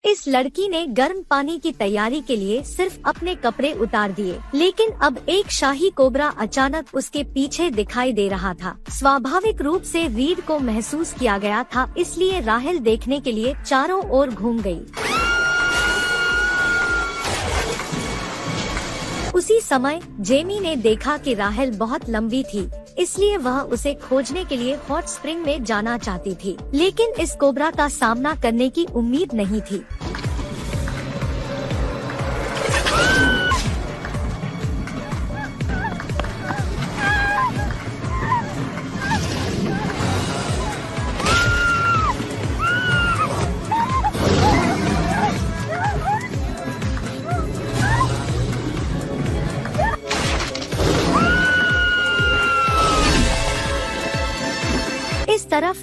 इस लड़की ने गर्म पानी की तैयारी के लिए सिर्फ अपने कपड़े उतार दिए, लेकिन अब एक शाही कोबरा अचानक उसके पीछे दिखाई दे रहा था। स्वाभाविक रूप से रीड को महसूस किया गया था, इसलिए राहेल देखने के लिए चारों ओर घूम गई। उसी समय जेमी ने देखा कि राहेल बहुत लंबी थी, इसलिए वह उसे खोजने के लिए हॉट स्प्रिंग में जाना चाहती थी, लेकिन इस कोबरा का सामना करने की उम्मीद नहीं थी। इस तरफ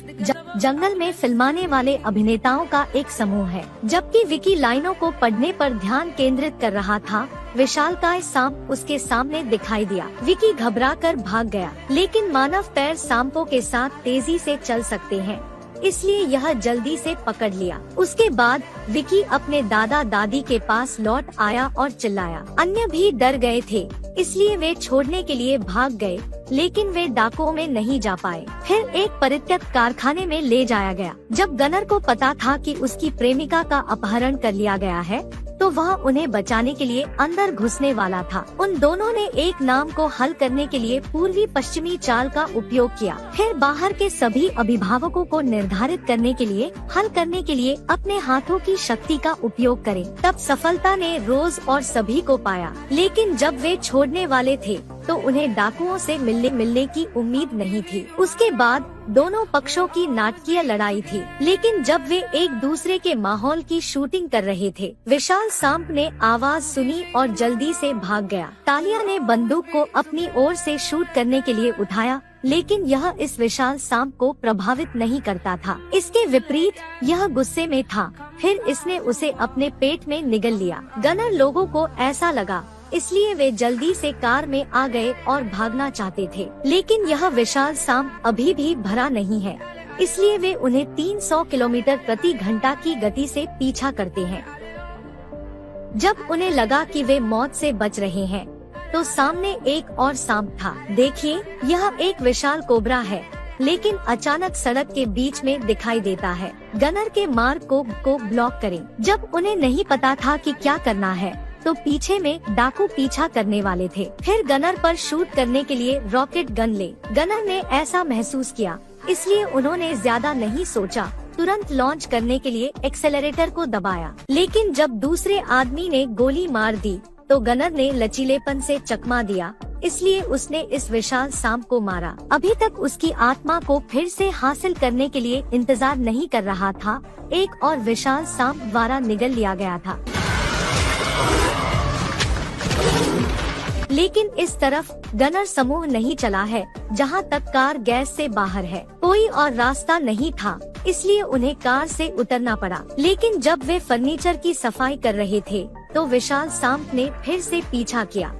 जंगल में फिल्माने वाले अभिनेताओं का एक समूह है। जबकि विकी लाइनों को पढ़ने पर ध्यान केंद्रित कर रहा था, विशालकाय सांप उसके सामने दिखाई दिया। विकी घबराकर भाग गया, लेकिन मानव पैर सांपों के साथ तेजी से चल सकते हैं, इसलिए यह जल्दी से पकड़ लिया। उसके बाद विकी अपने दादा दादी के पास लौट आया और चिल्लाया। अन्य भी डर गए थे, इसलिए वे छोड़ने के लिए भाग गए, लेकिन वे डाकुओं में नहीं जा पाए। फिर एक परित्यक्त कारखाने में ले जाया गया। जब गनर को पता था कि उसकी प्रेमिका का अपहरण कर लिया गया है, तो वह उन्हें बचाने के लिए अंदर घुसने वाला था। उन दोनों ने एक नाम को हल करने के लिए पूर्वी पश्चिमी चाल का उपयोग किया। फिर बाहर के सभी अभिभावकों को निर्धारित करने के लिए हल करने के लिए अपने हाथों की शक्ति का उपयोग करें। तब सफलता ने रोज और सभी को पाया, लेकिन जब वे छोड़ने वाले थे तो उन्हें डाकुओं से मिलने की उम्मीद नहीं थी। उसके बाद दोनों पक्षों की नाटकीय लड़ाई थी, लेकिन जब वे एक दूसरे के माहौल की शूटिंग कर रहे थे, विशाल सांप ने आवाज सुनी और जल्दी से भाग गया। तालिया ने बंदूक को अपनी ओर से शूट करने के लिए उठाया, लेकिन यह इस विशाल सांप को प्रभावित नहीं करता था। इसके विपरीत यह गुस्से में था। फिर इसने उसे अपने पेट में निगल लिया। गनर लोगों को ऐसा लगा, इसलिए वे जल्दी से कार में आ गए और भागना चाहते थे, लेकिन यह विशाल सांप अभी भी भरा नहीं है, इसलिए वे उन्हें 300 किलोमीटर प्रति घंटा की गति से पीछा करते हैं। जब उन्हें लगा कि वे मौत से बच रहे हैं, तो सामने एक और सांप था। देखिए, यह एक विशाल कोबरा है, लेकिन अचानक सड़क के बीच में दिखाई देता है। गनर के मार्ग को ब्लॉक करें। जब उन्हें नहीं पता था कि क्या करना है, तो पीछे में डाकू पीछा करने वाले थे। फिर गनर पर शूट करने के लिए रॉकेट गन ले। गनर ने ऐसा महसूस किया, इसलिए उन्होंने ज्यादा नहीं सोचा, तुरंत लॉन्च करने के लिए एक्सेलरेटर को दबाया। लेकिन जब दूसरे आदमी ने गोली मार दी, तो गनर ने लचीलेपन से चकमा दिया, इसलिए उसने इस विशाल सांप को मारा। अभी तक उसकी आत्मा को फिर से हासिल करने के लिए इंतजार नहीं कर रहा था। एक और विशाल सांप द्वारा निगल लिया गया था। लेकिन इस तरफ गनर समूह नहीं चला है, जहां तक कार गैस से बाहर है। कोई और रास्ता नहीं था, इसलिए उन्हें कार से उतरना पड़ा। लेकिन जब वे फर्नीचर की सफाई कर रहे थे, तो विशाल सांप ने फिर से पीछा किया।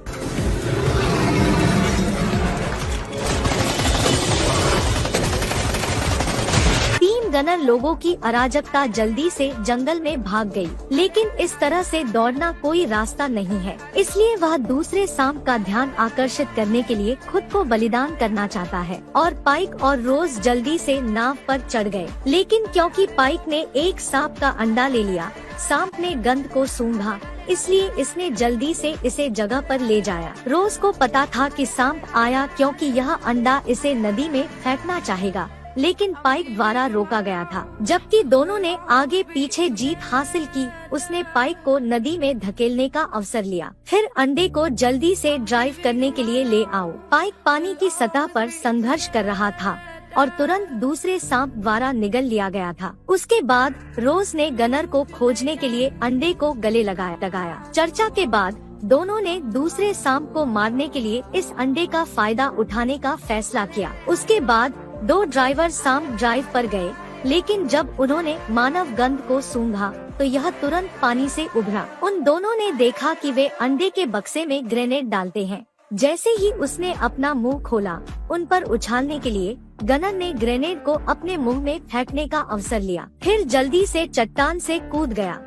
गनर लोगों की अराजकता जल्दी से जंगल में भाग गई, लेकिन इस तरह से दौड़ना कोई रास्ता नहीं है, इसलिए वह दूसरे सांप का ध्यान आकर्षित करने के लिए खुद को बलिदान करना चाहता है। और पाइक और रोज जल्दी से नाव पर चढ़ गए, लेकिन क्योंकि पाइक ने एक सांप का अंडा ले लिया, सांप ने गंध को सूंघा, इसलिए इसने जल्दी से इसे जगह पर ले जाया। रोज को पता था कि सांप आया, क्योंकि यह अंडा इसे नदी में फेंकना चाहेगा, लेकिन पाइक द्वारा रोका गया था। जबकि दोनों ने आगे पीछे जीत हासिल की, उसने पाइक को नदी में धकेलने का अवसर लिया। फिर अंडे को जल्दी से ड्राइव करने के लिए ले आओ। पाइक पानी की सतह पर संघर्ष कर रहा था और तुरंत दूसरे सांप द्वारा निगल लिया गया था। उसके बाद रोज ने गनर को खोजने के लिए अंडे को गले लगाया। चर्चा के बाद दोनों ने दूसरे सांप को मारने के लिए इस अंडे का फायदा उठाने का फैसला किया। उसके बाद दो ड्राइवर सांप ड्राइव पर गए, लेकिन जब उन्होंने मानव गंध को सूंघा, तो यह तुरंत पानी से उभरा। उन दोनों ने देखा कि वे अंडे के बक्से में ग्रेनेड डालते हैं। जैसे ही उसने अपना मुंह खोला उन पर उछालने के लिए, गनर ने ग्रेनेड को अपने मुंह में फेंकने का अवसर लिया, फिर जल्दी से चट्टान से कूद गया।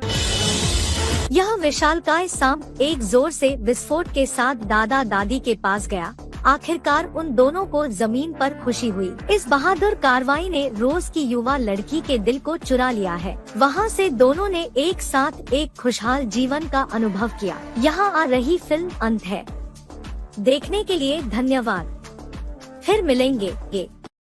यह विशालकाय सांप एक जोर से विस्फोट के साथ दादा दादी के पास गया। आखिरकार उन दोनों को जमीन पर खुशी हुई। इस बहादुर कार्रवाई ने रोज की युवा लड़की के दिल को चुरा लिया है। वहाँ से दोनों ने एक साथ एक खुशहाल जीवन का अनुभव किया। यहाँ आ रही फिल्म अंत है। देखने के लिए धन्यवाद। फिर मिलेंगे।